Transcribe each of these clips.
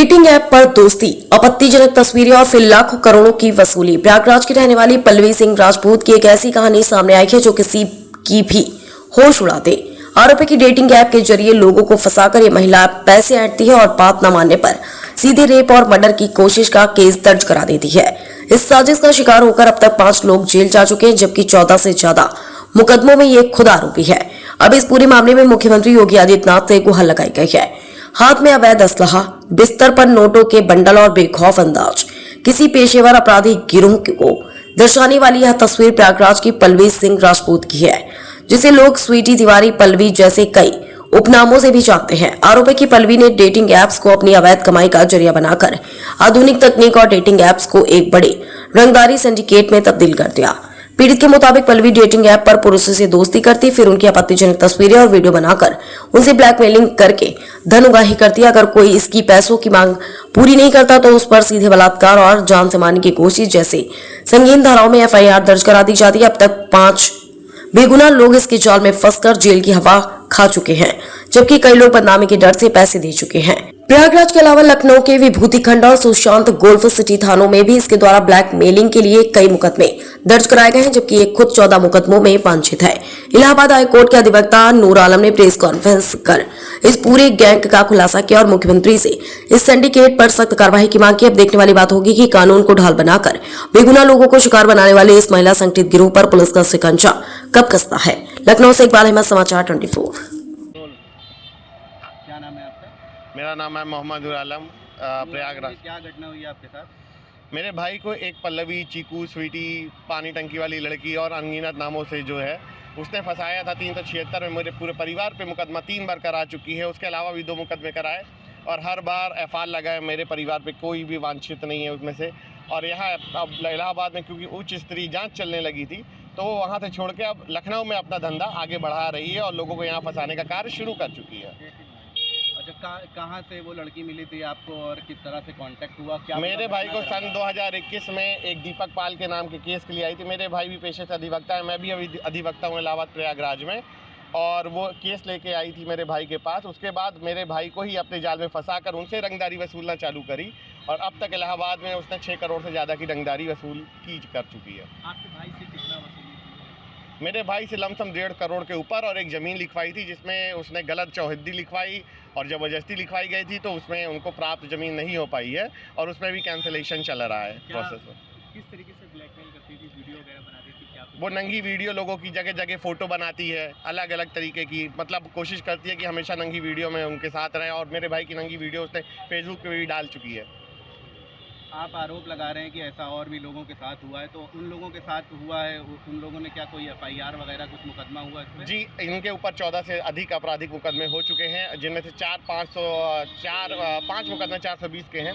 Dating app पर दोस्ती, आपत्तिजनक तस्वीरें और फिर लाखों करोड़ों की वसूली। प्रयागराज की रहने वाली पल्लवी सिंह राजपूत की एक ऐसी कहानी सामने आई है जो किसी की भी होश उड़ा दे। आरोप है कि डेटिंग ऐप के जरिए लोगों को फंसाकर ये महिला पैसे ऐंठती है और बात न मानने पर सीधे रेप और मर्डर की कोशिश का केस दर्ज करा देती है। इस साजिश का शिकार होकर अब तक 5 लोग जेल जा चुके हैं, जबकि 14 से ज्यादा मुकदमों में ये खुद आरोपी है। अब इस पूरे मामले में मुख्यमंत्री योगी आदित्यनाथ से गुहार लगाई गई है। हाथ में अवैध असलहा, बिस्तर पर नोटों के बंडल और बेखौफ अंदाज, किसी पेशेवर अपराधी गिरोह को दर्शाने वाली यह तस्वीर प्रयागराज की पल्लवी सिंह राजपूत की है, जिसे लोग स्वीटी तिवारी, पल्लवी जैसे कई उपनामों से भी जानते हैं। आरोप है कि पल्लवी ने डेटिंग एप्स को अपनी अवैध कमाई का जरिया बनाकर आधुनिक तकनीक और डेटिंग एप्स को एक बड़े रंगदारी सिंडिकेट में तब्दील कर दिया। पीड़ित के मुताबिक पल्लवी डेटिंग ऐप पर पुरुषों से दोस्ती करती, फिर उनकी आपत्तिजनक तस्वीरें और वीडियो बनाकर उनसे ब्लैकमेलिंग करके धन उगाही करती। अगर कोई इसकी पैसों की मांग पूरी नहीं करता तो उस पर सीधे बलात्कार और जान से मारने की कोशिश जैसे संगीन धाराओं में एफआईआर दर्ज करा दी जाती है। अब तक 5 बेगुनाह लोग इसके जाल में फंसकर जेल की हवा खा चुके हैं, जबकि कई लोग बदनामी के डर से पैसे दे चुके हैं। प्रयागराज के अलावा लखनऊ के विभूति खंड और सुशांत गोल्फ सिटी थानों में भी इसके द्वारा ब्लैकमेलिंग के लिए कई मुकदमे दर्ज कराए गए हैं, जबकि एक खुद 14 मुकदमों में वांछित है। इलाहाबाद हाईकोर्ट के अधिवक्ता नूर आलम ने प्रेस कॉन्फ्रेंस कर इस पूरे गैंग का खुलासा किया और मुख्यमंत्री से इस सिंडिकेट पर सख्त कार्रवाई की मांग की। अब देखने वाली बात होगी कि कानून को ढाल बनाकर बेगुनाह लोगों को शिकार बनाने वाले इस महिला संगठित गिरोह पर पुलिस का शिकंजा कब कसता है। लखनऊ से इकबाल अहमद, समाचार 24। क्या नाम है आपका? मेरा नाम है मोहम्मद नूर आलम, प्रयागराज। क्या घटना हुई है आपके साथ? मेरे भाई को एक पल्लवी, चीकू, स्वीटी, पानी टंकी वाली लड़की और अनगिनत नामों से जो है उसने फंसाया था। 376 में मेरे पूरे परिवार पे मुकदमा 3 बार करा चुकी है। उसके अलावा भी 2 मुकदमे कराए और हर बार एफआईआर लगाए। मेरे परिवार पे कोई भी वांछित नहीं है उसमें से। और यहाँ अब इलाहाबाद में क्योंकि उच्च स्तरीय जाँच चलने लगी थी तो वो वहाँ से छोड़ के अब लखनऊ में अपना धंधा आगे बढ़ा रही है और लोगों को यहाँ फंसाने का कार्य शुरू कर चुकी है। अच्छा, कहाँ से वो लड़की मिली थी आपको और किस तरह से कांटेक्ट हुआ? क्या मेरे भाई को सन 2021 में एक दीपक पाल के नाम के केस के लिए आई थी। मेरे भाई भी पेशे से अधिवक्ता है, मैं भी अभी अधिवक्ता हूँ इलाहाबाद प्रयागराज में। और वो केस लेके आई थी मेरे भाई के पास। उसके बाद मेरे भाई को ही अपने जाल में फंसाकर उनसे रंगदारी वसूलना चालू करी और अब तक इलाहाबाद में उसने 6 करोड़ से ज़्यादा की रंगदारी वसूल कर चुकी है। आपके भाई से कितना वसूली? मेरे भाई से लमसम 1.5 करोड़ के ऊपर और एक ज़मीन लिखवाई थी जिसमें उसने गलत चौहद्दी लिखवाई और ज़बरदस्ती लिखवाई गई थी, तो उसमें उनको प्राप्त ज़मीन नहीं हो पाई है और उसमें भी कैंसिलेशन चल रहा है प्रोसेस में। किस तरीके से ब्लैकमेल करती थी? वीडियो वगैरह बनाती थी क्या? वो नंगी वीडियो लोगों की जगह जगह फ़ोटो बनाती है, अलग अलग तरीके की, मतलब कोशिश करती है कि हमेशा नंगी वीडियो में उनके साथ रहें। और मेरे भाई की नंगी वीडियो उसने फेसबुक पे भी डाल चुकी है। आप आरोप लगा रहे हैं कि ऐसा और भी लोगों के साथ हुआ है, तो उन लोगों के साथ हुआ है, उन लोगों ने क्या कोई एफआईआर वगैरह कुछ मुकदमा हुआ इसमें? जी, इनके ऊपर 14 से अधिक आपराधिक मुकदमे हो चुके हैं, जिनमें से 5 मुकदमे 420 के हैं।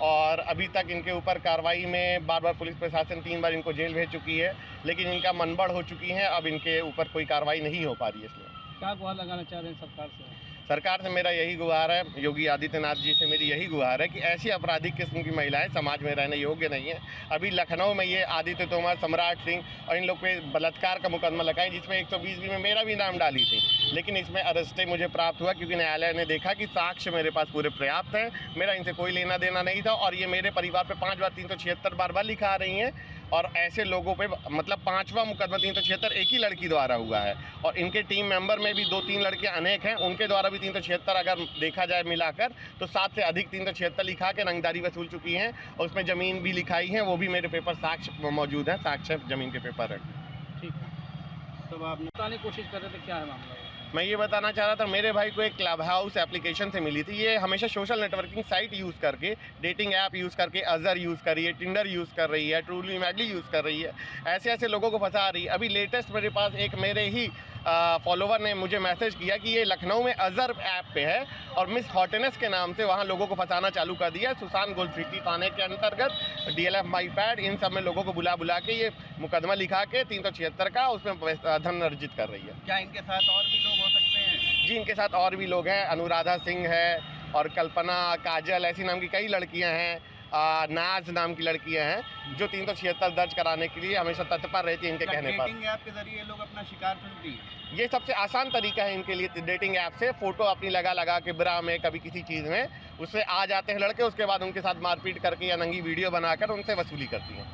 और अभी तक इनके ऊपर कार्रवाई में बार बार पुलिस प्रशासन 3 बार इनको जेल भेज चुकी है, लेकिन इनका मनबढ़ हो चुकी है। अब इनके ऊपर कोई कार्रवाई नहीं हो पा रही है। इसलिए क्या गुहार लगाना चाह रहे हैं सरकार से? सरकार से मेरा यही गुहार है, योगी आदित्यनाथ जी से मेरी यही गुहार है कि ऐसी आपराधिक किस्म की महिलाएं समाज में रहने योग्य नहीं है। अभी लखनऊ में ये आदित्य तोमर, सम्राट सिंह और इन लोग पे बलात्कार का मुकदमा लगाए, जिसमें 120 में मेरा भी नाम डाली थी, लेकिन इसमें अरेस्टे मुझे प्राप्त हुआ क्योंकि न्यायालय ने देखा कि साक्ष्य मेरे पास पूरे पर्याप्त हैं। मेरा इनसे कोई लेना देना नहीं था और ये मेरे परिवार पे 5 बार 376 बार लिखा आ रही हैं। और ऐसे लोगों पे मतलब 5वां मुकदमा 376 एक ही लड़की द्वारा हुआ है और इनके टीम मेंबर में भी 2-3 लड़के अनेक हैं, उनके द्वारा भी 376 अगर देखा जाए मिलाकर तो 7 से अधिक 376 लिखा के रंगदारी वसूल चुकी हैं और उसमें ज़मीन भी लिखाई है। वो भी मेरे पेपर साक्ष्य मौजूद है, साक्ष्य ज़मीन के पेपर है। ठीक है, तो आप बताने की कोशिश कर रहे थे क्या है मामला? मैं ये बताना चाह रहा था, मेरे भाई को एक क्लब हाउस एप्लीकेशन से मिली थी। ये हमेशा सोशल नेटवर्किंग साइट यूज़ करके, डेटिंग ऐप यूज़ करके, अजर यूज़ कर रही है, टिंडर यूज़ कर रही है, ट्रूली मैडली यूज़ कर रही है, ऐसे लोगों को फंसा रही है। अभी लेटेस्ट मेरे पास एक मेरे ही फॉलोवर ने मुझे मैसेज किया कि ये लखनऊ में अजर ऐप पे है और मिस हॉटनेस के नाम से वहाँ लोगों को फंसाना चालू कर दिया है। सुशांत गोल्फ सिटी थाने के अंतर्गत DLF माई पैड इन सब में लोगों को बुला के ये मुकदमा लिखा के 376 का उसमें धन अर्जित कर रही है। क्या इनके साथ और भी लोग हो सकते हैं? जी, इनके साथ और भी लोग हैं। अनुराधा सिंह है और कल्पना, काजल, ऐसी नाम की कई लड़कियां हैं। नाज नाम की लड़कियां हैं जो 376 दर्ज कराने के लिए हमेशा तत्पर रहती है इनके कहने पर। डेटिंग ऐप के जरिए लोग अपना शिकार चुनती हैं। ये सबसे आसान तरीका है इनके लिए डेटिंग ऐप से फ़ोटो अपनी लगा के ब्रा में कभी किसी चीज़ में उससे आ जाते हैं लड़के, उसके बाद उनके साथ मारपीट करके या नंगी वीडियो बनाकर उनसे वसूली करती हैं।